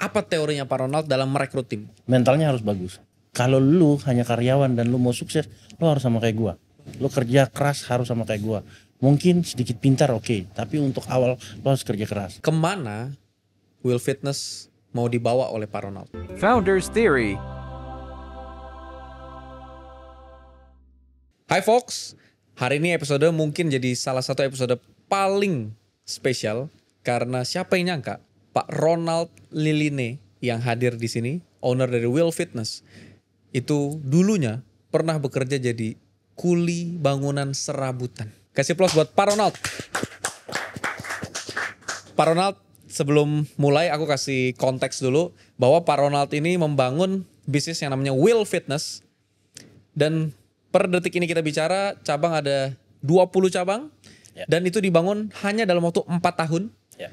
Apa teorinya Pak Ronald dalam merekrut tim? Mentalnya harus bagus. Kalau lu hanya karyawan dan lu mau sukses, lu harus sama kayak gua. Lu kerja keras harus sama kayak gua. Mungkin sedikit pintar oke, tapi untuk awal lu harus kerja keras. Kemana Will Fitness mau dibawa oleh Pak Ronald? Founders Theory. Hai folks, hari ini episode mungkin jadi salah satu episode paling spesial karena siapa yang nyangka Pak Ronald Liline yang hadir di sini, owner dari Will Fitness, itu dulunya pernah bekerja jadi kuli bangunan serabutan. Kasih aplaus buat Pak Ronald. Pak Ronald, sebelum mulai aku kasih konteks dulu bahwa Pak Ronald ini membangun bisnis yang namanya Will Fitness. Dan per detik ini kita bicara cabang ada 20 cabang. Ya. Dan itu dibangun hanya dalam waktu 4 tahun. Ya.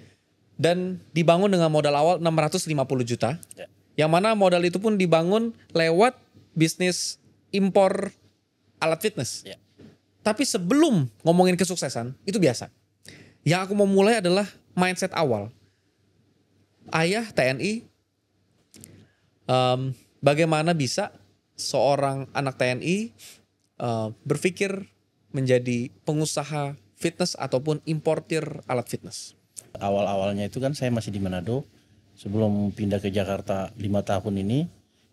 Dan dibangun dengan modal awal 650 juta. Ya. Yang mana modal itu pun dibangun lewat bisnis impor alat fitness. Ya. Tapi sebelum ngomongin kesuksesan, itu biasa. Yang aku mau mulai adalah mindset awal. Ayah TNI, bagaimana bisa seorang anak TNI berpikir menjadi pengusaha fitness ataupun importir alat fitness? Awal-awalnya itu kan saya masih di Manado. Sebelum pindah ke Jakarta 5 tahun ini,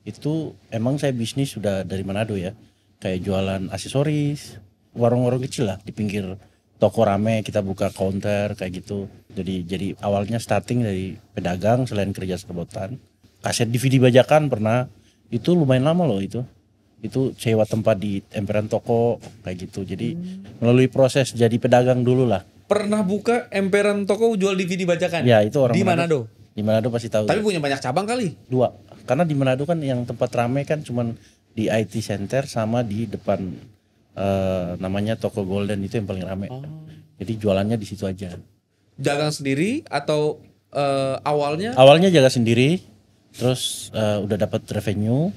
itu emang saya bisnis sudah dari Manado ya. Kayak jualan aksesoris, warung-warung kecil lah di pinggir toko rame, kita buka counter kayak gitu. Jadi awalnya starting dari pedagang selain kerja serabutan. Kaset DVD bajakan pernah, itu lumayan lama loh itu. Itu sewa tempat di emperan toko kayak gitu. Jadi melalui proses jadi pedagang dulu lah. Pernah buka emperan toko jual DVD bajakan? Ya itu orang di Manado. Di Manado pasti tahu. Tapi ya. punya banyak cabang kali. 2. Karena di Manado kan yang tempat rame kan cuman di IT Center sama di depan namanya toko Golden itu yang paling rame. Jadi jualannya di situ aja. Dagang sendiri atau awalnya? Awalnya jaga sendiri, terus udah dapat revenue,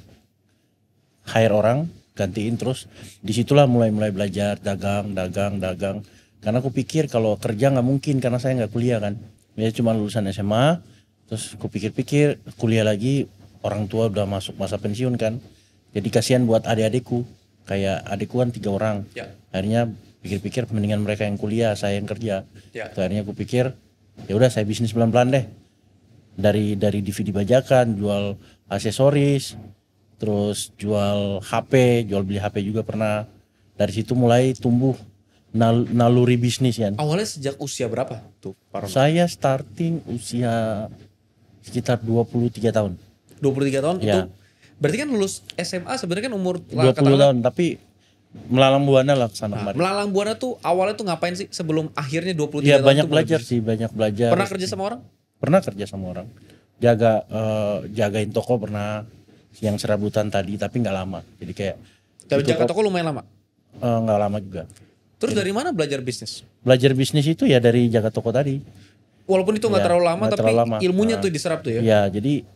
hire orang, gantiin, terus disitulah mulai belajar dagang. Karena aku pikir kalau kerja nggak mungkin karena saya nggak kuliah kan. Ya cuma lulusan SMA, terus aku pikir kuliah lagi, orang tua udah masuk masa pensiun kan. Jadi kasihan buat adik-adikku. Kayak adikku kan 3 orang. Ya. Akhirnya pikir-pikir mendingan mereka yang kuliah, saya yang kerja. Ya. Terus akhirnya aku pikir ya udah saya bisnis pelan-pelan deh. Dari DVD bajakan, jual aksesoris, terus jual HP, jual beli HP juga pernah. Dari situ mulai tumbuh naluri bisnis ya. Awalnya sejak usia berapa tuh Pak Ronald? Saya starting usia sekitar 23 tahun. 23 tahun Ya. itu berarti kan lulus SMA sebenarnya kan umur 20 katakanlah, tahun tapi melalang buana lah kesana Nah, kemari. melalang buana tuh awalnya tuh ngapain sih sebelum akhirnya 23 Ya tahun banyak tuh mulai belajar bisnis? sih, banyak belajar. Pernah kerja sama orang? Pernah kerja sama orang. Jagain toko pernah, yang serabutan tadi tapi nggak lama. Jadi kayak Tapi di jaga toko lumayan lama. nggak lama juga. Terus dari mana belajar bisnis? Belajar bisnis itu ya dari jaga toko tadi. Walaupun itu nggak Ya, terlalu lama nggak tapi terlalu lama. ilmunya Nah, tuh diserap tuh ya. Ya jadi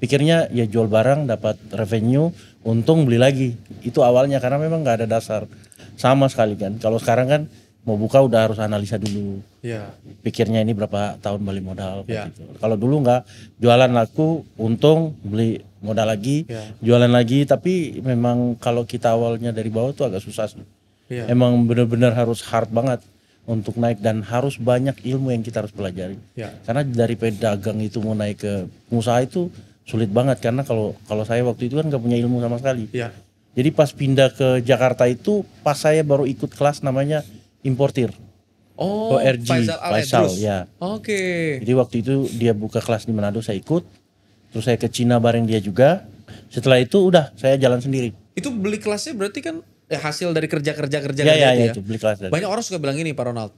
pikirnya ya jual barang dapat revenue, untung beli lagi. Itu awalnya karena memang nggak ada dasar sama sekali kan. Kalau sekarang kan mau buka udah harus analisa dulu. Iya. Pikirnya ini berapa tahun balik modal Ya. kayak gitu. Kalau dulu nggak, jualan laku, untung beli modal lagi, Ya. jualan lagi. Tapi memang kalau kita awalnya dari bawah tuh agak susah sih. Iya. Emang benar-benar harus hard banget untuk naik dan harus banyak ilmu yang kita harus pelajari. Ya. Karena dari pedagang itu mau naik ke pengusaha itu sulit banget karena kalau saya waktu itu kan nggak punya ilmu sama sekali. Iya. Jadi pas pindah ke Jakarta itu pas saya baru ikut kelas namanya importir. Oh, ORG, Faisal, Edrus. ya. Oke. Jadi waktu itu dia buka kelas di Manado, saya ikut. Terus saya ke Cina bareng dia juga. Setelah itu udah saya jalan sendiri. Itu beli kelasnya berarti kan hasil dari kerja Ya itu ya. itu beli kelas dari. Banyak orang suka bilang gini Pak Ronald,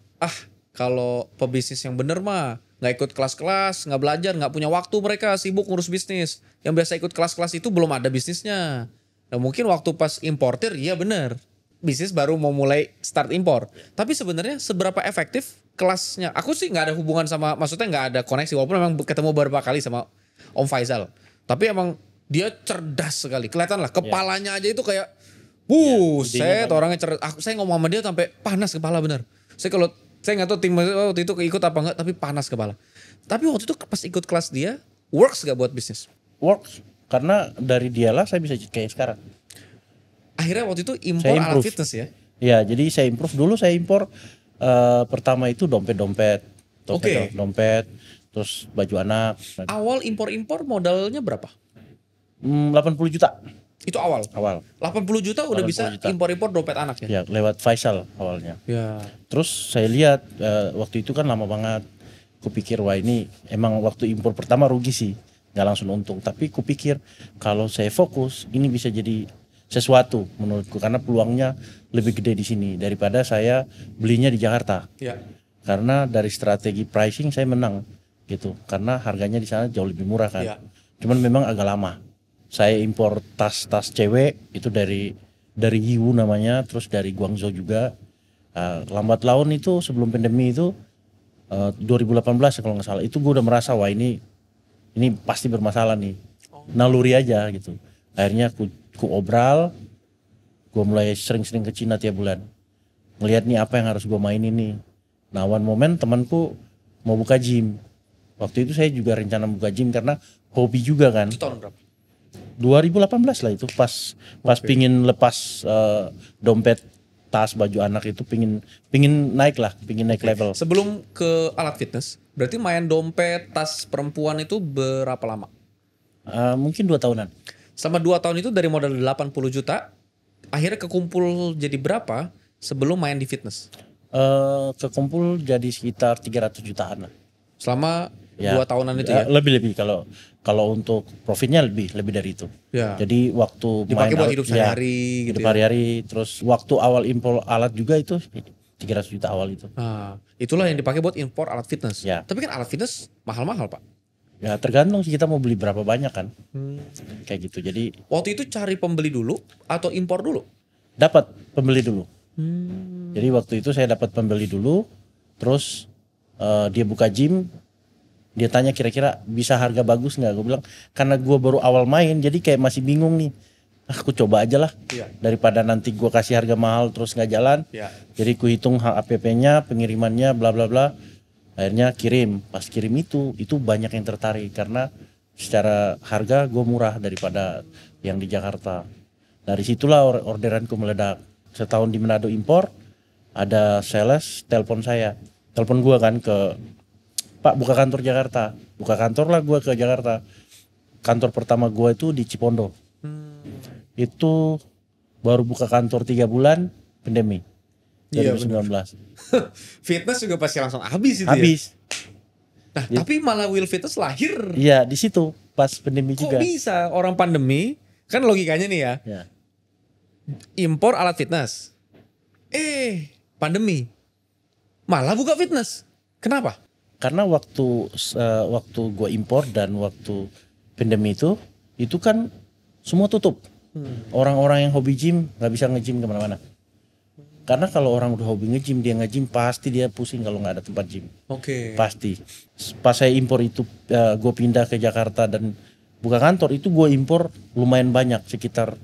kalau pebisnis yang bener mah nggak ikut kelas-kelas, nggak belajar, nggak punya waktu, mereka sibuk ngurus bisnis. Yang biasa ikut kelas-kelas itu belum ada bisnisnya. Nah mungkin waktu pas importir, iya bener. Bisnis baru mau mulai start impor. Tapi sebenarnya seberapa efektif kelasnya? Aku sih nggak ada hubungan sama, maksudnya nggak ada koneksi. Walaupun memang ketemu beberapa kali sama Om Faisal. Tapi emang dia cerdas sekali. Kelihatan lah kepalanya aja itu kayak buset, orangnya cerdas. Saya ngomong sama dia sampai panas kepala bener. Saya nggak tahu tim waktu itu ikut apa enggak, tapi panas kepala. Tapi waktu itu pas ikut kelas dia, Works gak buat bisnis? Works, karena dari dialah saya bisa kayak sekarang. Akhirnya waktu itu impor Saya alat improve. fitness ya? Ya, jadi saya improve dulu. Saya impor pertama itu dompet, Oke. dompet, terus baju anak. Awal impor-impor modalnya berapa? 80 juta Itu awal. awal. 80 juta udah 80 bisa juta. impor-impor dompet anak ya? Ya, lewat Faisal awalnya. Ya. Terus saya lihat waktu itu kan lama banget. Kupikir wah ini emang waktu impor pertama rugi sih, nggak langsung untung. Tapi kupikir kalau saya fokus ini bisa jadi sesuatu menurutku karena peluangnya lebih gede di sini daripada saya belinya di Jakarta. Ya. Karena dari strategi pricing saya menang gitu. Karena harganya di sana jauh lebih murah kan. Ya. Cuman memang agak lama. Saya impor tas-tas cewek itu dari Yiwu namanya, terus dari Guangzhou juga. Lambat laun itu sebelum pandemi itu 2018 ya kalau nggak salah, itu gue udah merasa wah ini pasti bermasalah nih, naluri aja gitu. Akhirnya ku obral, gue mulai sering-sering ke Cina tiap bulan, ngelihat nih apa yang harus gue mainin nih. Nah one moment temanku mau buka gym, waktu itu saya juga rencana buka gym karena hobi juga kan. Itu tahun berapa? 2018 lah itu pas pingin lepas dompet, tas, baju anak itu pingin naik level. Sebelum ke alat fitness, berarti main dompet, tas perempuan itu berapa lama? Mungkin 2 tahunan. Selama 2 tahun itu dari modal 80 juta, akhirnya kekumpul jadi berapa sebelum main di fitness? Kekumpul jadi sekitar 300 jutaan lah. Selama Ya, 2 tahunan itu ya? Lebih kalau untuk profitnya lebih dari itu. Ya. Jadi waktu Dipakai buat main hidup sehari gitu hidup ya? hari-hari, terus waktu awal impor alat juga itu 300 juta awal itu. Nah, itulah yang dipakai buat impor alat fitness. Ya. Tapi kan alat fitness mahal-mahal Pak. Ya tergantung sih kita mau beli berapa banyak kan. Kayak gitu. Jadi Waktu itu cari pembeli dulu atau impor dulu? dapat pembeli dulu. Jadi waktu itu saya dapat pembeli dulu, terus dia buka gym, dia tanya kira-kira bisa harga bagus nggak? Gue bilang karena gue baru awal main, jadi kayak masih bingung nih. Aku coba aja lah, Iya. daripada nanti gue kasih harga mahal terus nggak jalan. Ya. Jadi ku hitung APP-nya, pengirimannya, bla bla bla. Akhirnya kirim. Pas kirim itu banyak yang tertarik karena secara harga gue murah daripada yang di Jakarta. Dari situlah orderanku meledak. Setahun di Manado impor, ada sales telepon gue kan ke Pak buka kantor Jakarta. Buka kantor lah gue ke Jakarta. Kantor pertama gue itu di Cipondo. Itu baru buka kantor 3 bulan pandemi. Iya, 2019. Fitness juga pasti langsung habis itu Habis. ya? Nah, tapi malah Will Fitness lahir. Iya di situ pas pandemi Kok juga. bisa orang pandemi? Kan logikanya nih ya. Ya. Impor alat fitness. Pandemi. Malah buka fitness. Kenapa? Karena waktu gue impor dan waktu pandemi itu kan semua tutup. Orang-orang yang hobi gym nggak bisa nge-gym kemana-mana. Karena kalau orang udah hobi nge-gym, dia nge-gym pasti dia pusing kalau nggak ada tempat gym. Oke. Pasti. Pas saya impor itu, gue pindah ke Jakarta dan buka kantor itu gue impor lumayan banyak, sekitar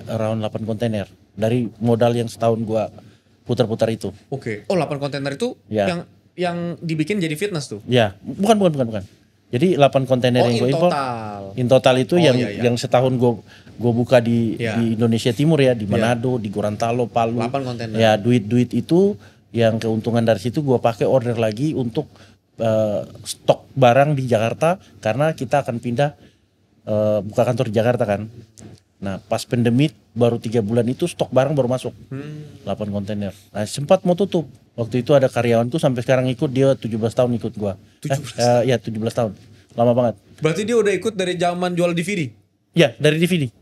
around 8 kontainer dari modal yang setahun gue putar-putar itu. Oke. Oh, 8 kontainer itu Ya. yang dibikin jadi fitness tuh. Ya, bukan. Jadi 8 kontainer Oh, yang gue in impor. total. In total itu Oh, yang iya, iya. yang setahun gue buka di Iya. Indonesia Timur ya, di Manado, di Gorontalo, Palu. 8 kontainer. Ya, duit itu yang keuntungan dari situ gue pakai order lagi untuk stok barang di Jakarta karena kita akan pindah buka kantor di Jakarta kan. Nah, pas pandemi baru 3 bulan itu stok barang baru masuk. 8 kontainer. Nah, sempat mau tutup. Waktu itu ada karyawanku sampai sekarang ikut, dia 17 tahun ikut gua. 17? Ya 17 tahun. Lama banget. Berarti dia udah ikut dari zaman jual DVD. Ya, dari DVD.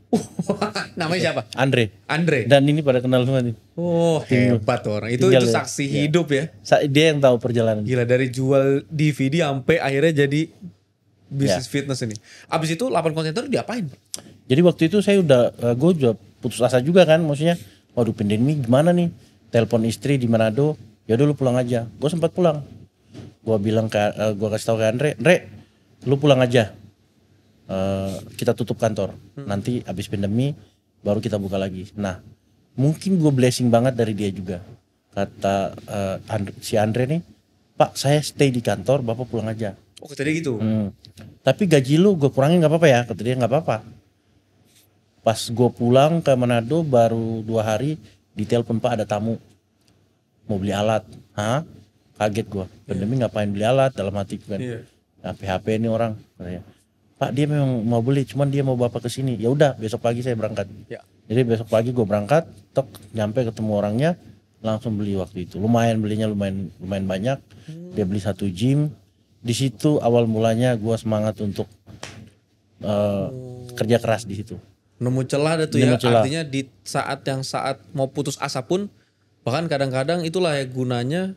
Namanya siapa? Andre. Andre. Dan ini pada kenal semua nih. Oh, hebat tuh orang. Itu Tinggal ya. saksi Ya. hidup ya. Dia yang tahu perjalanan. Gila, dari jual DVD sampai akhirnya jadi bisnis fitness ini. Abis itu 8 kontainer diapain? Jadi waktu itu saya gue udah putus asa juga kan, maksudnya, waduh pandemi gimana nih? Telepon istri di Manado, ya udah lu pulang aja. Gue sempat pulang. Gue bilang gue kasih tahu ke Andre, lu pulang aja. Kita tutup kantor. Nanti abis pandemi baru kita buka lagi. Nah, mungkin gue blessing banget dari dia juga. Kata si Andre nih, Pak saya stay di kantor, Bapak pulang aja. Oh kata dia gitu. Tapi gaji lu gue kurangin nggak apa-apa ya, kata dia nggak apa-apa. Pas gue pulang ke Manado baru 2 hari ditelepon, Pak ada tamu mau beli alat. Hah? Kaget gue. Pandemi ngapain beli alat, dalam hatiku kan. Iya. Nah, PHP ini orang katanya. Pak dia memang mau beli, cuman dia mau bapak ke sini. Ya udah besok pagi saya berangkat. Ya. Jadi besok pagi gue berangkat, tok nyampe ketemu orangnya, langsung beli waktu itu. Lumayan belinya lumayan banyak. Dia beli 1 gym. Di situ awal mulanya gue semangat untuk kerja keras di situ. Nemu celah ada tuh Nemu ya. celah. Artinya di saat mau putus asa pun, bahkan kadang-kadang itulah ya gunanya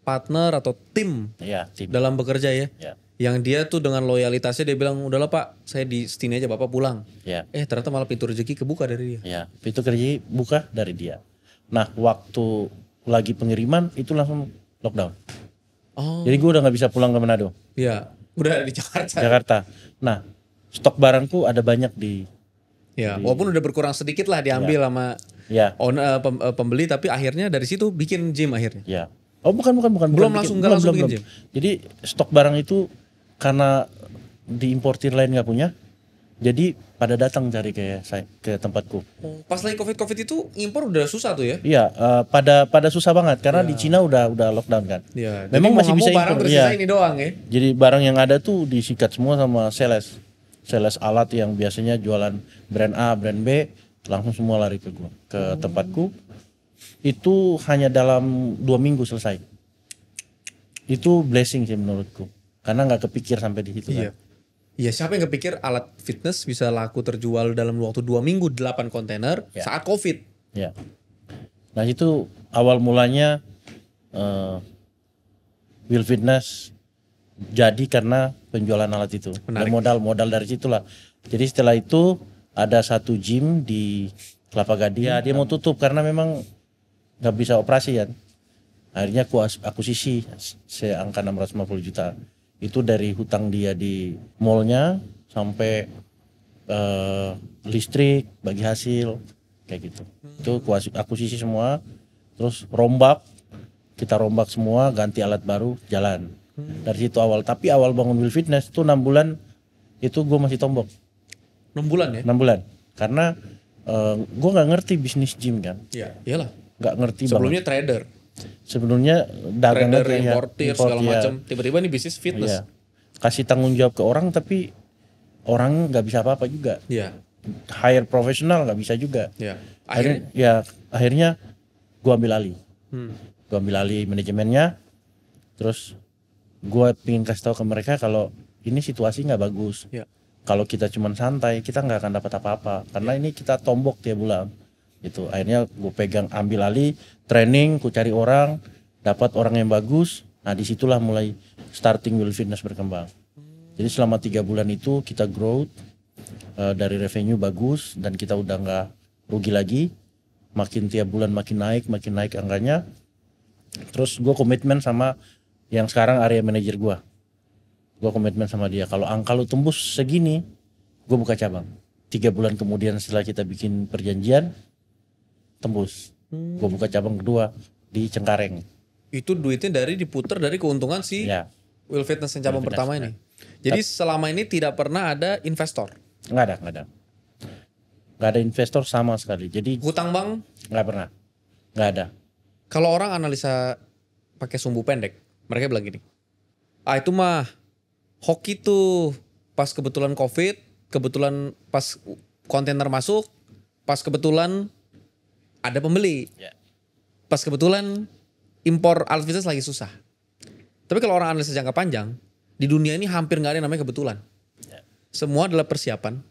partner atau tim Ya, tim. dalam bekerja ya. Ya, Yang dia tuh dengan loyalitasnya dia bilang udahlah Pak, saya di sini aja Bapak pulang. ya, Ternyata malah pintu rezeki kebuka dari dia. ya. Pintu kerja buka dari dia. Nah, waktu lagi pengiriman itu langsung lockdown. Oh, Jadi gue udah nggak bisa pulang ke Manado, iya. Udah di Jakarta. Jakarta. Nah, stok barangku ada banyak di. Ya, walaupun udah berkurang sedikit lah diambil sama Ya, pembeli, tapi akhirnya dari situ bikin gym akhirnya. ya. Oh bukan. Belum langsung, nggak langsung bikin gym. Jadi stok barang itu karena diimportir lain nggak punya, jadi pada datang cari ke tempatku. Pas lagi COVID itu impor udah susah tuh ya. Iya, pada susah banget karena di Cina udah lockdown kan. Iya. Memang masih bisa barang impor. tersisa Iya. ini doang ya. Jadi barang yang ada tuh disikat semua sama sales alat yang biasanya jualan brand A, brand B, langsung semua lari ke gua, ke tempatku. Itu hanya dalam 2 minggu selesai. Itu blessing sih menurutku, karena nggak kepikir sampai di situ Iya. kan. Iya, siapa yang kepikir alat fitness bisa laku terjual dalam waktu 2 minggu 8 kontainer saat COVID. Ya. Nah itu awal mulanya Will Fitness jadi karena penjualan alat itu. Dan modal dari situlah. Jadi setelah itu ada 1 gym di Kelapa Gading. Ya dia mau tutup karena memang nggak bisa operasi kan. Akhirnya aku akuisisi seangka 650 juta. Itu dari hutang dia di mallnya sampai listrik, bagi hasil kayak gitu. Itu akuisisi semua. Terus kita rombak semua, ganti alat baru, jalan. Dari situ awal. Tapi awal bangun Will Fitness itu 6 bulan itu gue masih tombok. 6 bulan ya? 6 bulan. Karena gue nggak ngerti bisnis gym kan. Iya, iyalah. Nggak ngerti Sebelumnya banget. trader. Sebelumnya dagang Trader, aja ya, importir segala macam. Tiba-tiba nih bisnis fitness. Iya. Kasih tanggung jawab ke orang tapi orang nggak bisa apa-apa juga. Iya. Hire profesional nggak bisa juga. Iya. Akhirnya gue ambil alih. Gue ambil alih manajemennya. Terus gue pingin kasih tahu ke mereka kalau ini situasi nggak bagus. Iya. Kalau kita cuman santai kita nggak akan dapat apa-apa. Karena ini kita tombok tiap bulan. Gitu. Akhirnya gue ambil alih, training, ku cari orang, dapat orang yang bagus. Nah disitulah mulai starting Will Fitness berkembang. Jadi selama 3 bulan itu kita growth, dari revenue bagus dan kita udah nggak rugi lagi. Makin tiap bulan makin naik angkanya. Terus gue komitmen sama yang sekarang area manager gue. Gue komitmen sama dia. Kalau angka lu tembus segini, gue buka cabang. 3 bulan kemudian setelah kita bikin perjanjian, tembus. Gue buka cabang kedua di Cengkareng. Itu duitnya diputar dari keuntungan si Ya, Will Fitness yang cabang pertama ini. Jadi selama ini tidak pernah ada investor. nggak ada investor sama sekali. Jadi Hutang bank, nggak pernah, nggak ada. kalau orang analisa pakai sumbu pendek, mereka bilang gini. Itu mah hoki tuh pas kebetulan COVID, kebetulan pas kontainer masuk, pas kebetulan ada pembeli. Ya. Pas kebetulan impor alat fitness lagi susah. Tapi kalau orang analisa jangka panjang, di dunia ini hampir nggak ada yang namanya kebetulan. Ya. Semua adalah persiapan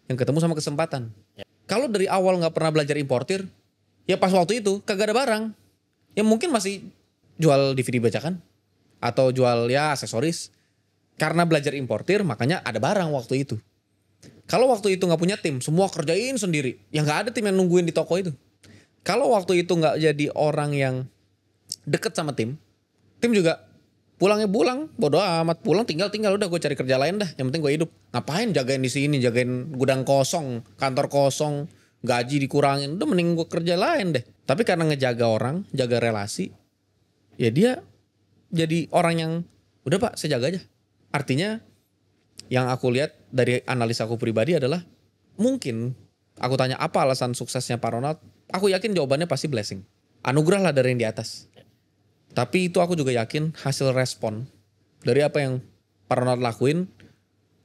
yang ketemu sama kesempatan. Ya. Kalau dari awal nggak pernah belajar importir, ya pas waktu itu kagak ada barang. Ya mungkin masih jual DVD bajakan atau jual ya aksesoris. Karena belajar importir makanya ada barang waktu itu. Kalau waktu itu nggak punya tim, semua kerjain sendiri. Ya nggak ada tim yang nungguin di toko itu. Kalau waktu itu nggak jadi orang yang deket sama tim juga pulangnya pulang, bodo amat, pulang tinggal udah gue cari kerja lain dah. Yang penting gue hidup. Ngapain jagain di sini, jagain gudang kosong, kantor kosong, gaji dikurangin, udah mending gue kerja lain deh. Tapi karena ngejaga orang, jaga relasi, ya dia jadi orang yang udah Pak, saya jaga aja. Artinya yang aku lihat dari analisa aku pribadi adalah mungkin aku tanya apa alasan suksesnya Pak Ronald, aku yakin jawabannya pasti blessing. Anugerah lah dari yang di atas. Tapi itu aku juga yakin hasil respon dari apa yang Pak Ronald lakuin,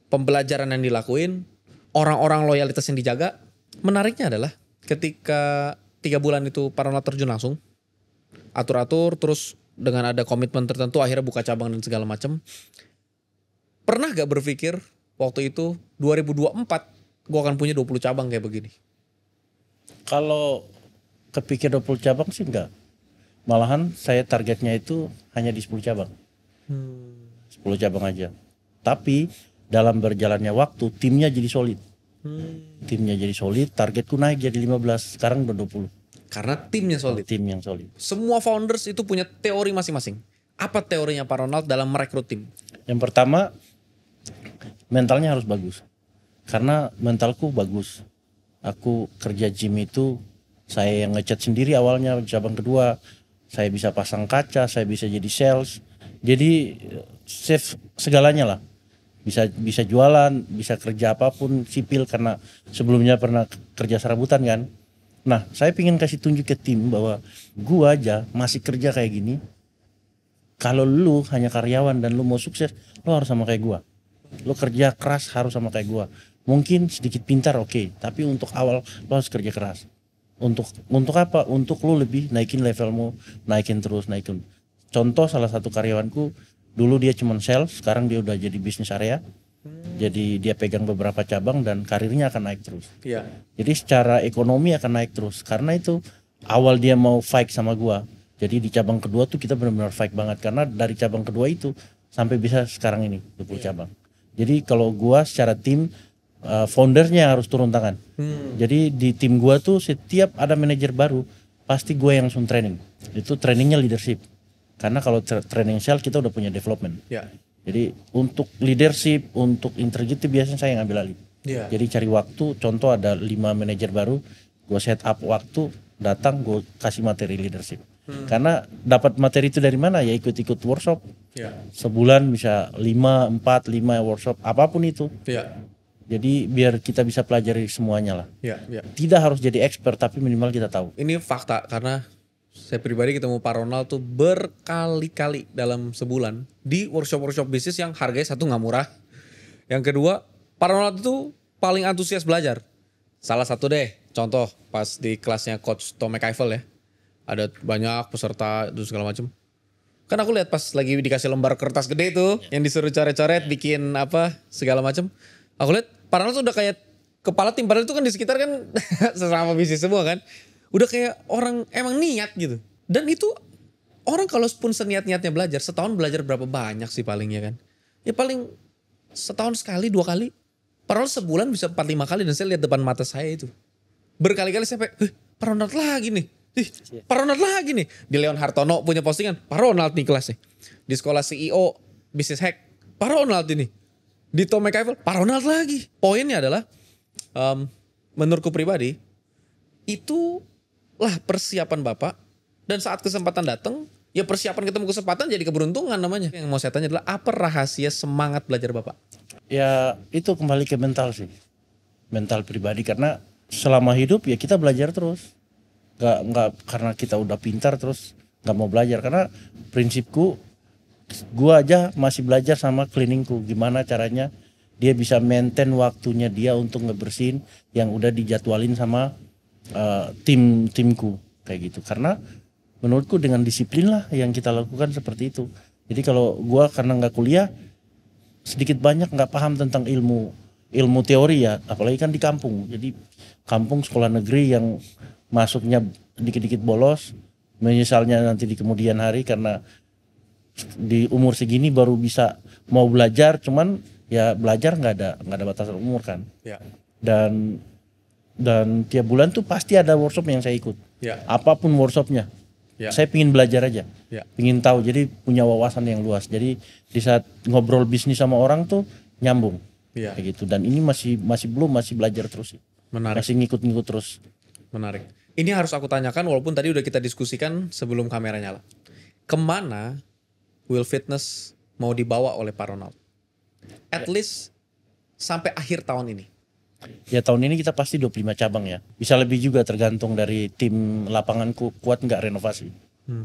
pembelajaran yang dilakuin, orang-orang loyalitas yang dijaga. Menariknya adalah ketika 3 bulan itu Pak Ronald terjun langsung, atur-atur terus dengan ada komitmen tertentu akhirnya buka cabang dan segala macam. Pernah gak berpikir waktu itu 2024 gue akan punya 20 cabang kayak begini? Kalau kepikir 20 cabang sih enggak. Malahan saya targetnya itu hanya di 10 cabang. 10 cabang aja. Tapi dalam berjalannya waktu timnya jadi solid. Timnya jadi solid, targetku naik jadi 15, sekarang udah 20. Karena timnya solid. Tim yang solid. Semua founders itu punya teori masing-masing. Apa teorinya Pak Ronald dalam merekrut tim? Yang pertama, mentalnya harus bagus. Karena mentalku bagus. Aku kerja gym itu, saya yang ngecat sendiri awalnya, cabang kedua. Saya bisa pasang kaca, saya bisa jadi sales. Jadi save segalanya lah. Bisa jualan, bisa kerja apapun sipil karena sebelumnya pernah kerja serabutan kan. Nah, saya ingin kasih tunjuk ke tim bahwa gua aja masih kerja kayak gini. Kalau lu hanya karyawan dan lu mau sukses, lu harus sama kayak gua. Lu kerja keras harus sama kayak gua. Mungkin sedikit pintar oke, tapi untuk awal lu harus kerja keras. Untuk apa? Untuk lu lebih naikin levelmu, naikin terus, naikin. Contoh salah satu karyawanku, dulu dia cuma sales, sekarang dia udah jadi bisnis area. Jadi dia pegang beberapa cabang dan karirnya akan naik terus. Iya. Jadi secara ekonomi akan naik terus. Karena itu awal dia mau fight sama gua. Jadi di cabang kedua tuh kita benar-benar fight banget. Karena dari cabang kedua itu sampai bisa sekarang ini 20 cabang. Jadi kalau gua secara tim foundernya harus turun tangan. Jadi di tim gua tuh setiap ada manajer baru pasti gua yang langsung training. Itu trainingnya leadership. Karena kalau training sales kita udah punya development. Ya. Jadi untuk leadership, untuk integrity biasanya saya yang ambil alih. Ya. Jadi cari waktu, contoh ada 5 manajer baru, gue set up waktu, datang gue kasih materi leadership. Karena dapat materi itu dari mana? Ya ikut-ikut workshop. Ya. Sebulan bisa 5, 4, 5 workshop, apapun itu. Ya. Jadi biar kita bisa pelajari semuanya lah. Ya. Ya. Tidak harus jadi expert, tapi minimal kita tahu. Ini fakta karena saya pribadi ketemu Pak Ronald tuh berkali-kali dalam sebulan di workshop-workshop bisnis yang harganya satu nggak murah. Yang kedua, Pak Ronald itu paling antusias belajar. Salah satu deh, contoh pas di kelasnya Coach Tom McIvel ya. Ada banyak peserta itu segala macam. Kan aku lihat pas lagi dikasih lembar kertas gede tuh yang disuruh coret-coret bikin apa segala macam. Aku lihat Pak Ronald tuh udah kayak kepala tim, padahal itu kan di sekitar kan sesama bisnis semua kan. Udah kayak orang emang niat gitu. Dan itu orang kalau pun seniat-niatnya belajar, setahun belajar berapa banyak sih palingnya kan. Ya paling setahun sekali, 2 kali. Padahal sebulan bisa 4-5 kali dan saya lihat depan mata saya itu. Berkali-kali saya Pak Ronald lagi nih. Pak Ronald lagi nih. Di Leon Hartono punya postingan, Pak Ronald nih kelasnya. Di sekolah CEO, Business Hack, Pak Ronald ini. Di Tom McIvel, Pak Ronald lagi. Poinnya adalah, menurutku pribadi, itu lah persiapan Bapak, dan saat kesempatan datang, ya persiapan ketemu kesempatan jadi keberuntungan namanya. Yang mau saya tanya adalah apa rahasia semangat belajar Bapak? Ya itu kembali ke mental sih, mental pribadi, karena selama hidup ya kita belajar terus, nggak karena kita udah pintar terus nggak mau belajar. Karena prinsipku, gua aja masih belajar sama cleaningku, gimana caranya dia bisa maintain waktunya dia untuk ngebersihin yang udah dijadwalin sama timku kayak gitu. Karena menurutku dengan disiplin lah yang kita lakukan seperti itu. Jadi kalau gua karena nggak kuliah, sedikit banyak nggak paham tentang ilmu teori ya, apalagi kan di kampung. Jadi kampung sekolah negeri yang masuknya dikit-dikit bolos, menyesalnya nanti di kemudian hari karena di umur segini baru bisa mau belajar, cuman ya belajar nggak ada batasan umur kan. Ya. Dan tiap bulan tuh pasti ada workshop yang saya ikut. Ya. Apapun workshopnya. Ya. Saya pingin belajar aja. Ya. Pingin tahu, jadi punya wawasan yang luas. Jadi di saat ngobrol bisnis sama orang tuh nyambung. Ya. Kayak gitu. Dan ini masih belajar terus sih. Menarik. Masih ngikut-ngikut terus. Menarik. Ini harus aku tanyakan walaupun tadi udah kita diskusikan sebelum kamera nyala. Kemana Will Fitness mau dibawa oleh Pak Ronald? At least sampai akhir tahun ini. Ya tahun ini kita pasti 25 cabang ya. Bisa lebih juga tergantung dari tim lapanganku kuat nggak renovasi.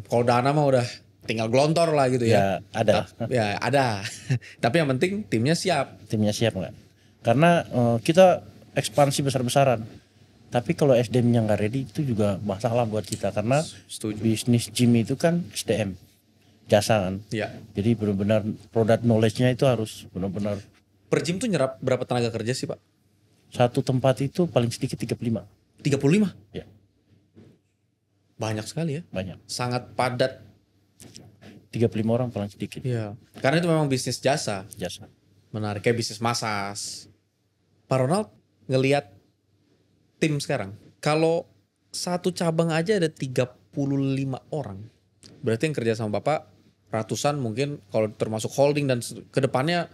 Kalau dana mah udah tinggal gelontor lah gitu ya. Ya ada. Ya ada. Tapi yang penting timnya siap. Timnya siap nggak? Karena kita ekspansi besar-besaran. Tapi kalau SDM-nya nggak ready itu juga masalah buat kita. Karena Setuju. bisnis gym itu kan SDM. Jasa kan. Ya. Jadi benar-benar product knowledge-nya itu harus benar-benar. Per gym tuh nyerap berapa tenaga kerja sih Pak? Satu tempat itu paling sedikit 35. 35? Ya, Banyak sekali ya. banyak. Sangat padat. 35 orang paling sedikit. Iya. Karena itu memang bisnis jasa. Jasa. Menarik kayak bisnis massage. Pak Ronald ngelihat tim sekarang. Kalau satu cabang aja ada 35 orang. Berarti yang kerja sama Bapak ratusan mungkin kalau termasuk holding dan kedepannya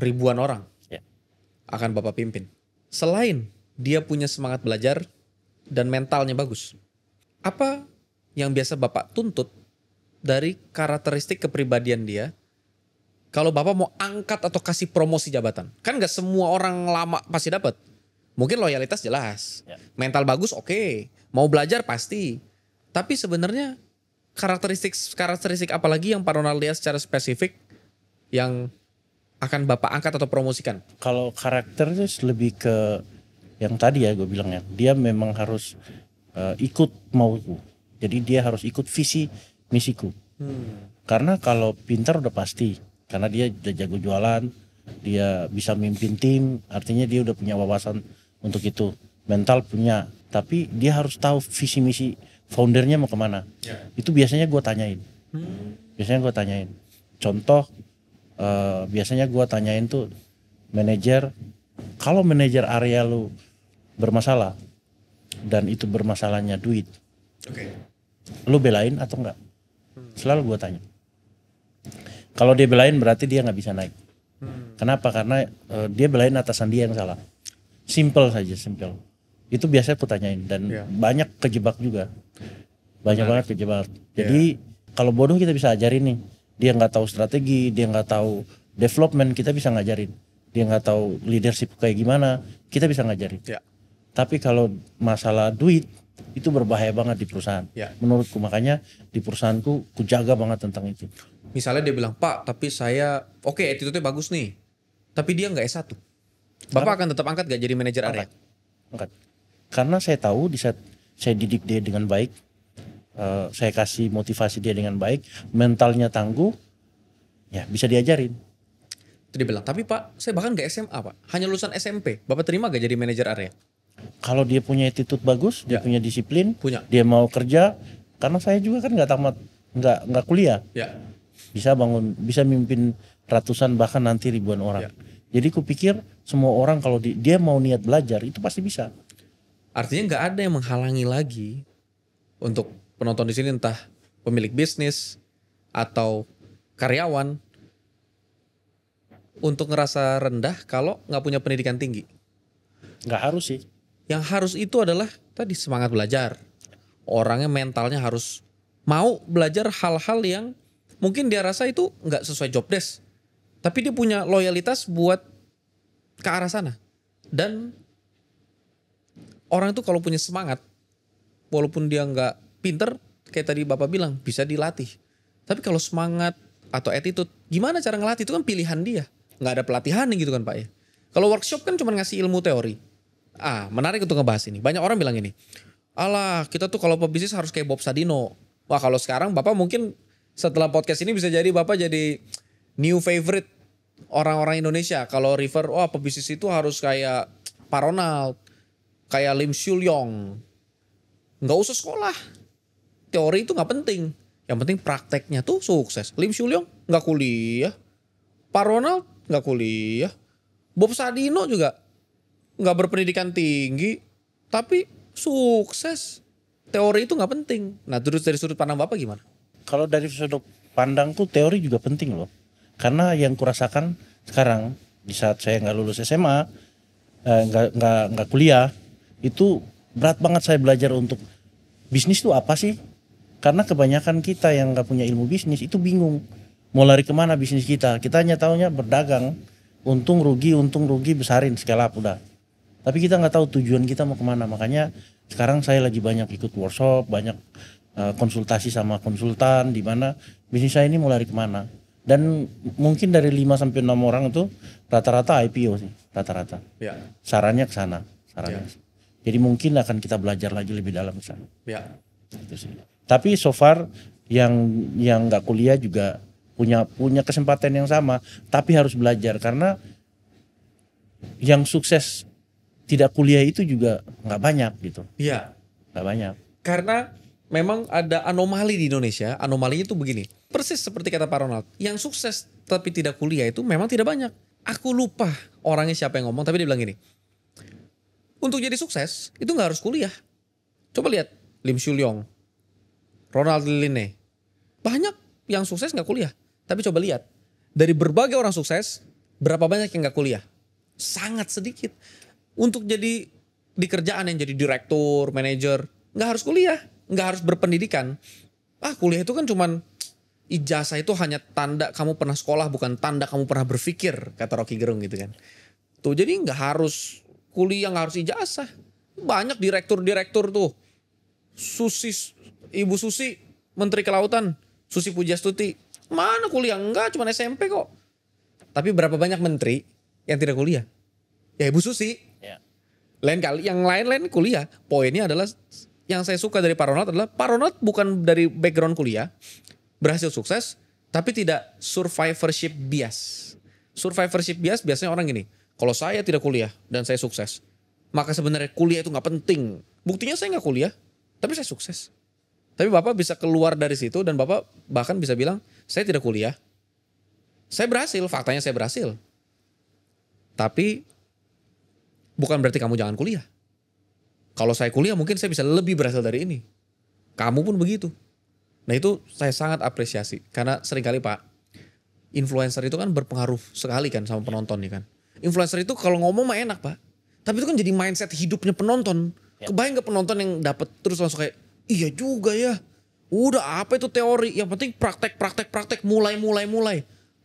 ribuan orang Ya. akan Bapak pimpin. Selain dia punya semangat belajar dan mentalnya bagus, apa yang biasa Bapak tuntut dari karakteristik kepribadian dia kalau Bapak mau angkat atau kasih promosi jabatan? Kan gak semua orang lama pasti dapat. Mungkin loyalitas jelas. Ya. Mental bagus oke. Mau belajar pasti. Tapi sebenarnya karakteristik apa lagi yang Pak Ronald lihat secara spesifik yang akan Bapak angkat atau promosikan? Kalau karakternya lebih ke yang tadi ya gue bilang ya. Dia memang harus ikut mauku. Jadi dia harus ikut visi misiku. Karena kalau pintar udah pasti. Karena dia udah jago jualan. Dia bisa mimpin tim. Artinya dia udah punya wawasan untuk itu. Mental punya. Tapi dia harus tahu visi misi foundernya mau kemana. Itu biasanya gue tanyain. Contoh biasanya gue tanyain tuh manajer, kalau manajer area lu bermasalah dan itu bermasalahnya duit, lu belain atau enggak? Selalu gue tanya. Kalau dia belain berarti dia nggak bisa naik. Kenapa? Karena dia belain atasan dia yang salah. Simple saja. Itu biasanya aku tanyain dan banyak kejebak juga. Banget kejebak. Jadi kalau bodoh kita bisa ajarin nih. Dia nggak tahu strategi, dia nggak tahu development, kita bisa ngajarin. Dia nggak tahu leadership kayak gimana, kita bisa ngajarin. Tapi kalau masalah duit itu berbahaya banget di perusahaan. Menurutku, makanya di perusahaanku ku jaga banget tentang itu. Misalnya dia bilang, Pak tapi saya oke, attitude-nya bagus nih. Tapi dia nggak S1. Bapak akan tetap angkat gak jadi manajer area? Angkat. Karena saya tahu di saat saya didik dia dengan baik, saya kasih motivasi dia dengan baik, mentalnya tangguh, ya bisa diajarin. Itu dia bilang, tapi Pak saya bahkan gak SMA Pak, hanya lulusan SMP. Bapak terima gak jadi manajer area? Kalau dia punya attitude bagus, dia punya disiplin, dia mau kerja, karena saya juga kan nggak tamat, nggak kuliah, bisa mimpin ratusan bahkan nanti ribuan orang. Jadi kupikir semua orang kalau dia mau niat belajar itu pasti bisa. Artinya nggak ada yang menghalangi lagi untuk penonton di sini, entah pemilik bisnis atau karyawan, untuk ngerasa rendah kalau nggak punya pendidikan tinggi. Nggak harus sih. Yang harus itu adalah tadi semangat belajar. Orangnya mentalnya harus mau belajar hal-hal yang mungkin dia rasa itu nggak sesuai job desk, tapi dia punya loyalitas buat ke arah sana. Dan orang itu kalau punya semangat, walaupun dia nggak pinter, kayak tadi Bapak bilang, bisa dilatih. Tapi kalau semangat atau attitude, gimana cara ngelatih? Itu kan pilihan dia. Nggak ada pelatihan gitu kan Pak ya. Kalau workshop kan cuma ngasih ilmu teori. Menarik untuk ngebahas ini. Banyak orang bilang ini, alah kita tuh kalau pebisnis harus kayak Bob Sadino. Wah kalau sekarang Bapak mungkin setelah podcast ini bisa jadi Bapak jadi new favorite orang-orang Indonesia. Kalau refer, pebisnis itu harus kayak Pak Ronald, kayak Lim Shulyong. Nggak usah sekolah. Teori itu nggak penting. Yang penting prakteknya tuh sukses. Lim Shulyong nggak kuliah. Pak Ronald nggak kuliah. Bob Sadino juga nggak berpendidikan tinggi. Tapi sukses. Teori itu nggak penting. Nah terus dari sudut pandang Bapak gimana? Kalau dari sudut pandangku teori juga penting loh. Karena yang kurasakan sekarang di saat saya nggak lulus SMA, nggak kuliah, itu berat banget saya belajar untuk bisnis itu apa sih? Karena kebanyakan kita yang nggak punya ilmu bisnis itu bingung mau lari kemana bisnis kita. Kita hanya tahunya berdagang, untung rugi besarin scale up udah. Tapi kita nggak tahu tujuan kita mau kemana. Makanya sekarang saya lagi banyak ikut workshop, banyak konsultasi sama konsultan di mana bisnis saya ini mau lari kemana. Dan mungkin dari 5 sampai 6 orang itu rata-rata IPO sih, rata-rata. Ya. Sarannya ke sana, sarannya. Jadi mungkin akan kita belajar lagi lebih dalam ke sana. Ya. Gitu sih. Tapi so far yang nggak kuliah juga punya kesempatan yang sama, tapi harus belajar karena yang sukses tidak kuliah itu juga nggak banyak gitu. Iya. Nggak banyak. Karena memang ada anomali di Indonesia. Anomalinya itu begini. Persis seperti kata Pak Ronald. Yang sukses tapi tidak kuliah itu memang tidak banyak. Aku lupa orangnya siapa yang ngomong, tapi dia bilang gini. Untuk jadi sukses itu nggak harus kuliah. Coba lihat Lim Chulyong, Ronald Lline. Banyak yang sukses nggak kuliah. Tapi coba lihat. Dari berbagai orang sukses, berapa banyak yang nggak kuliah? Sangat sedikit. Untuk jadi di kerjaan yang jadi direktur, manajer, nggak harus kuliah, nggak harus berpendidikan. Kuliah itu kan cuman ijazah itu hanya tanda kamu pernah sekolah, bukan tanda kamu pernah berpikir, kata Rocky Gerung gitu kan. Tuh jadi nggak harus kuliah, nggak harus ijazah. Banyak direktur-direktur tuh. Ibu Susi, Menteri Kelautan, Susi Pujiastuti, mana kuliah? Enggak, cuma SMP kok. Tapi berapa banyak menteri yang tidak kuliah? Ya Ibu Susi. Ya. Lain kali, yang lain-lain kuliah. Poinnya adalah yang saya suka dari Pak Ronald adalah Pak Ronald bukan dari background kuliah, berhasil sukses, tapi tidak survivorship bias. Survivorship bias biasanya orang gini, kalau saya tidak kuliah dan saya sukses, maka sebenarnya kuliah itu nggak penting. Buktinya saya nggak kuliah, tapi saya sukses. Tapi Bapak bisa keluar dari situ dan Bapak bahkan bisa bilang, saya tidak kuliah, saya berhasil, faktanya saya berhasil. Tapi bukan berarti kamu jangan kuliah. Kalau saya kuliah mungkin saya bisa lebih berhasil dari ini. Kamu pun begitu. Nah itu saya sangat apresiasi. Karena seringkali Pak, influencer itu kan berpengaruh sekali kan sama penonton nih kan. Influencer itu kalau ngomong mah enak Pak. Tapi itu kan jadi mindset hidupnya penonton. Kebayang gak penonton yang dapat terus langsung kayak, iya juga ya. Udah apa itu teori. Yang penting praktek. Mulai.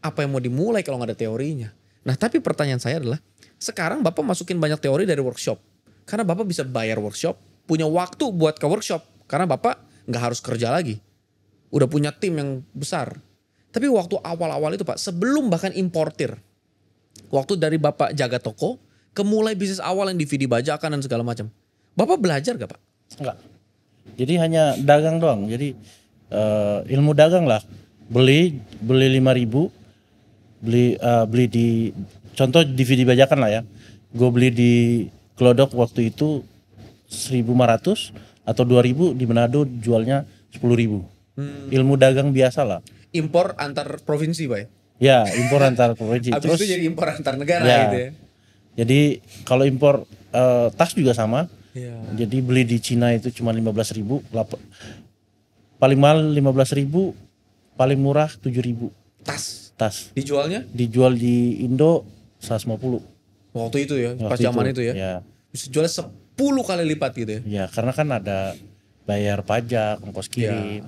Apa yang mau dimulai kalau gak ada teorinya. Nah tapi pertanyaan saya adalah, sekarang Bapak masukin banyak teori dari workshop. Karena Bapak bisa bayar workshop, punya waktu buat ke workshop. Karena Bapak gak harus kerja lagi. Udah punya tim yang besar. Tapi waktu awal-awal itu Pak, sebelum bahkan importir. Waktu dari Bapak jaga toko, ke mulai bisnis awal yang DVD bajakan dan segala macam. Bapak belajar gak Pak? Enggak. Jadi hanya dagang doang. Jadi ilmu dagang lah. Beli 5.000, beli di contoh DVD bajakan lah ya. Gue beli di Glodok waktu itu 1.500 atau 2.000, di Manado jualnya 10.000. Ilmu dagang biasa lah. Impor antar provinsi Pak ya? Ya, impor antar provinsi. Habis itu jadi impor antar negara gitu ya. Jadi kalau impor tas juga sama. Ya. Jadi beli di Cina itu cuma 15.000, paling mahal 15.000, paling murah 7.000. Tas. Dijualnya? Dijual di Indo 150. Waktu itu ya, pas zaman itu ya. Ya. Bisa jualnya 10 kali lipat gitu ya. Ya, karena kan ada bayar pajak, ongkos kirim.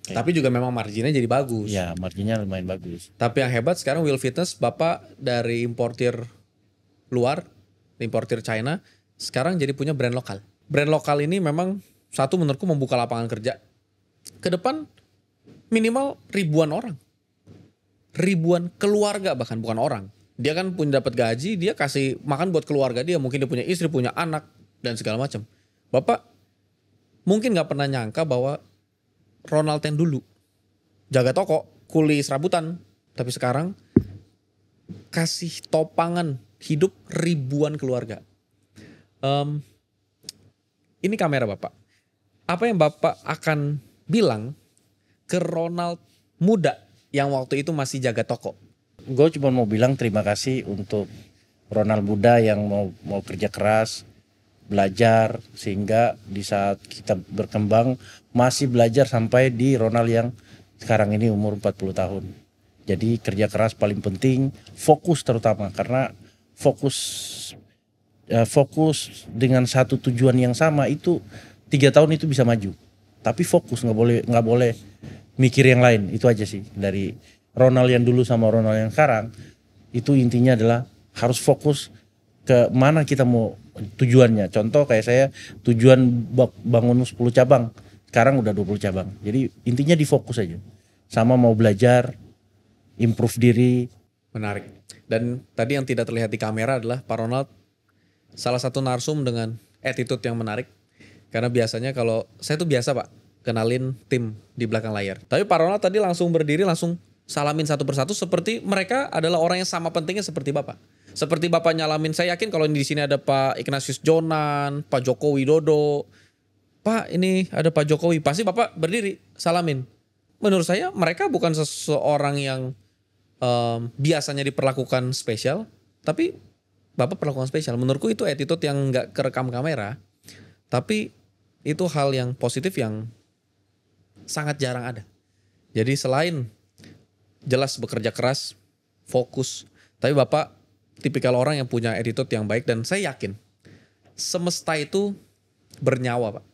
Ya. Tapi juga memang marginnya jadi bagus. Ya, marginnya lumayan bagus. Tapi yang hebat sekarang Will Fitness, Bapak dari importir luar, importir China, sekarang jadi punya brand lokal. Brand lokal ini memang satu menurutku membuka lapangan kerja. Ke depan minimal ribuan orang. Ribuan keluarga bahkan, bukan orang. Dia kan punya dapat gaji, dia kasih makan buat keluarga dia. Mungkin dia punya istri, punya anak, dan segala macam. Bapak mungkin gak pernah nyangka bahwa Ronald yang dulu jaga toko, kuli serabutan. Tapi sekarang kasih topangan hidup ribuan keluarga. Ini kamera Bapak. Apa yang Bapak akan bilang ke Ronald muda yang waktu itu masih jaga toko? Gue cuma mau bilang terima kasih untuk Ronald muda yang mau kerja keras, belajar, sehingga di saat kita berkembang masih belajar sampai di Ronald yang sekarang ini umur 40 tahun. Jadi kerja keras paling penting, fokus terutama, karena fokus dengan satu tujuan yang sama itu 3 tahun itu bisa maju. Tapi fokus, nggak boleh mikir yang lain. Itu aja sih dari Ronald yang dulu sama Ronald yang sekarang, itu intinya adalah harus fokus ke mana kita mau tujuannya. Contoh kayak saya tujuan bangun 10 cabang, sekarang udah 20 cabang. Jadi intinya di fokus aja. Sama mau belajar, improve diri. Menarik. Dan tadi yang tidak terlihat di kamera adalah Pak Ronald salah satu narsum dengan attitude yang menarik. Karena biasanya kalau saya tuh biasa Pak kenalin tim di belakang layar. Tapi Pak Ronald tadi langsung berdiri langsung salamin satu persatu seperti mereka adalah orang yang sama pentingnya seperti Bapak. Seperti Bapak nyalamin, saya yakin kalau di sini ada Pak Ignatius Jonan, Pak Joko Widodo, Pak ini ada Pak Jokowi, pasti Bapak berdiri salamin. Menurut saya mereka bukan seseorang yang biasanya diperlakukan spesial, tapi Bapak perlakukan spesial. Menurutku itu attitude yang nggak kerekam kamera, tapi itu hal yang positif yang sangat jarang ada. Jadi selain jelas bekerja keras, fokus, tapi Bapak tipikal orang yang punya attitude yang baik dan saya yakin semesta itu bernyawa Pak.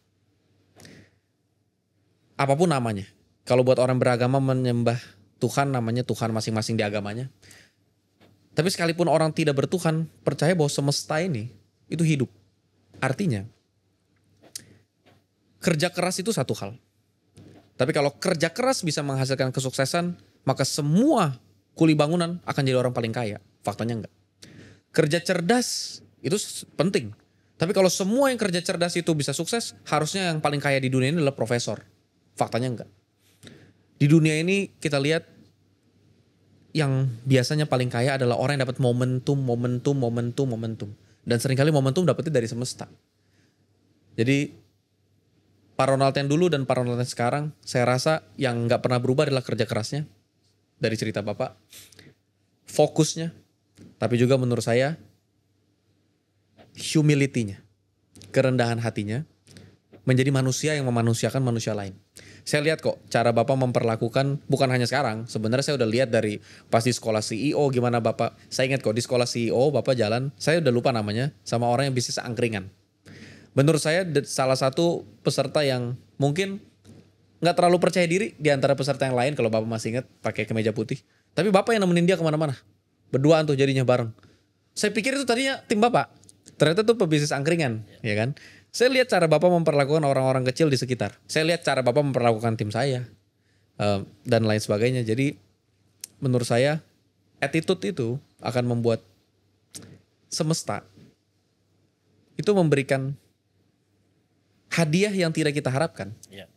Apapun namanya. Kalau buat orang beragama menyembah Tuhan namanya Tuhan masing-masing di agamanya. Tapi sekalipun orang tidak bertuhan, percaya bahwa semesta ini itu hidup. Artinya kerja keras itu satu hal. Tapi kalau kerja keras bisa menghasilkan kesuksesan, maka semua kuli bangunan akan jadi orang paling kaya. Faktanya enggak. Kerja cerdas itu penting. Tapi kalau semua yang kerja cerdas itu bisa sukses, harusnya yang paling kaya di dunia ini adalah profesor. Faktanya enggak. Di dunia ini kita lihat yang biasanya paling kaya adalah orang yang dapat momentum. Dan seringkali momentum dapetnya dari semesta. Jadi Pak Ronald yang dulu dan Pak Ronald yang sekarang, saya rasa yang nggak pernah berubah adalah kerja kerasnya. Dari cerita Bapak, fokusnya, tapi juga menurut saya humility-nya, kerendahan hatinya, menjadi manusia yang memanusiakan manusia lain. Saya lihat kok cara Bapak memperlakukan, bukan hanya sekarang, sebenarnya saya udah lihat dari pas di sekolah CEO gimana Bapak, saya ingat kok di sekolah CEO Bapak jalan, saya udah lupa namanya, sama orang yang bisnis angkringan. Menurut saya salah satu peserta yang mungkin nggak terlalu percaya diri di antara peserta yang lain kalau Bapak masih ingat pakai kemeja putih. Tapi Bapak yang nemenin dia kemana-mana. Berduaan tuh jadinya bareng. Saya pikir itu tadinya tim Bapak. Ternyata tuh pebisnis angkringan, ya kan? Saya lihat cara Bapak memperlakukan orang-orang kecil di sekitar. Saya lihat cara Bapak memperlakukan tim saya. Dan lain sebagainya. Jadi menurut saya attitude itu akan membuat semesta itu memberikan hadiah yang tidak kita harapkan. Ya.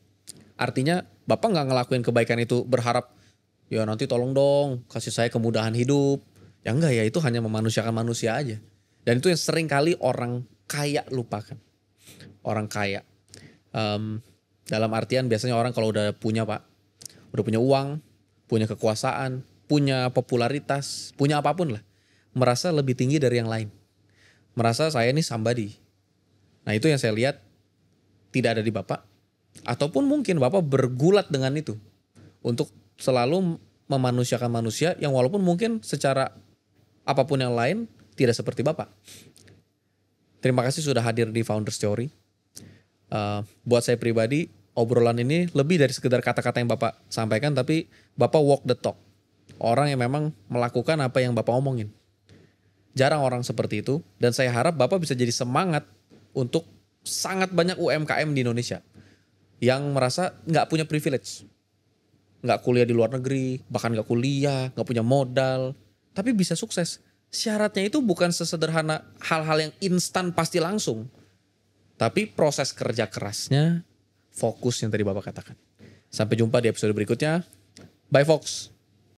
Artinya Bapak nggak ngelakuin kebaikan itu berharap ya nanti tolong dong kasih saya kemudahan hidup. Ya enggak ya, itu hanya memanusiakan manusia aja. Dan itu yang sering kali orang kaya lupakan. Orang kaya. Dalam artian biasanya orang kalau udah punya Pak, udah punya uang, punya kekuasaan, punya popularitas, punya apapun lah. Merasa lebih tinggi dari yang lain. Merasa saya ini somebody. Nah itu yang saya lihat tidak ada di Bapak. Ataupun mungkin Bapak bergulat dengan itu. Untuk selalu memanusiakan manusia yang walaupun mungkin secara apapun yang lain tidak seperti Bapak. Terima kasih sudah hadir di Founders Theory. Buat saya pribadi, obrolan ini lebih dari sekedar kata-kata yang Bapak sampaikan, tapi Bapak walk the talk. Orang yang memang melakukan apa yang Bapak omongin. Jarang orang seperti itu, dan saya harap Bapak bisa jadi semangat untuk sangat banyak UMKM di Indonesia yang merasa nggak punya privilege, nggak kuliah di luar negeri, bahkan nggak kuliah, nggak punya modal, tapi bisa sukses. Syaratnya itu bukan sesederhana hal-hal yang instan pasti langsung, tapi proses kerja kerasnya, fokus yang tadi Bapak katakan. Sampai jumpa di episode berikutnya. Bye folks.